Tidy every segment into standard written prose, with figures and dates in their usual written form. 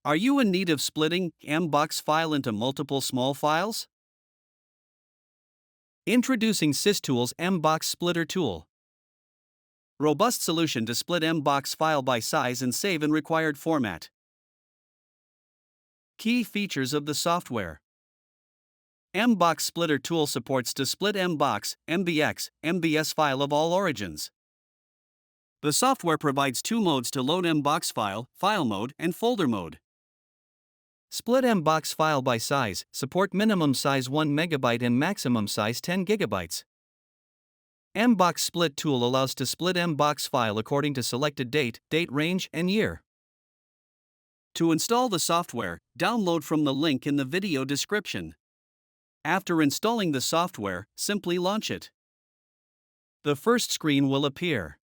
Are you in need of splitting MBOX file into multiple small files? Introducing SysTools MBOX Splitter Tool. Robust solution to split MBOX file by size and save in required format. Key features of the software. MBOX Splitter Tool supports to split MBOX, MBX, MBS file of all origins. The software provides two modes to load MBOX file mode and folder mode. Split MBOX file by size, support minimum size 1 MB and maximum size 10 GB. MBOX Split Tool allows to split MBOX file according to selected date range, and year. To install the software, download from the link in the video description. After installing the software, simply launch it. The first screen will appear.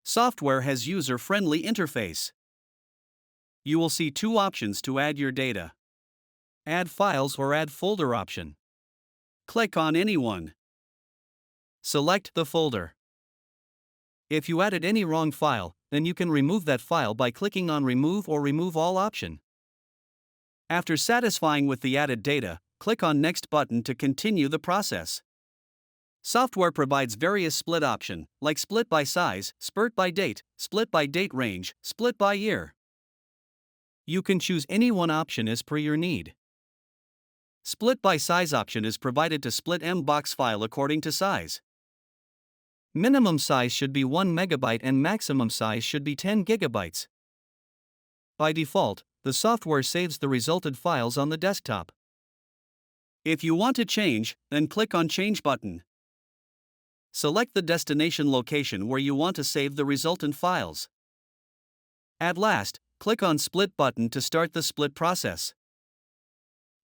Software has user-friendly interface. You will see two options to add your data. Add files or add folder option. Click on any one. Select the folder. If you added any wrong file, then you can remove that file by clicking on Remove or Remove All option. After satisfying with the added data, click on Next button to continue the process. Software provides various split options, like split by size, split by date range, split by year. You can choose any one option as per your need. Split by size option is provided to split MBOX file according to size. Minimum size should be 1 MB and maximum size should be 10 GB. By default, the software saves the resulted files on the desktop. If you want to change, then click on Change button. Select the destination location where you want to save the resultant files. At last, click on Split button to start the split process.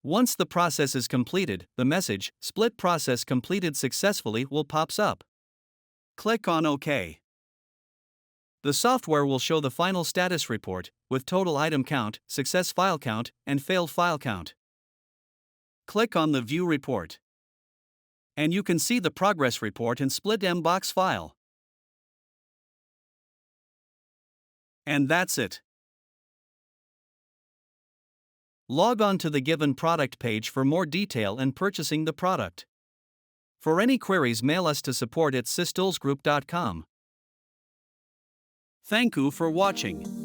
Once the process is completed, the message, Split process completed successfully, will pops up. Click on OK. The software will show the final status report, with total item count, success file count, and failed file count. Click on the View Report. And you can see the progress report in split MBOX file. And that's it. Log on to the given product page for more detail and purchasing the product. For any queries, mail us to support@systoolsgroup.com. Thank you for watching.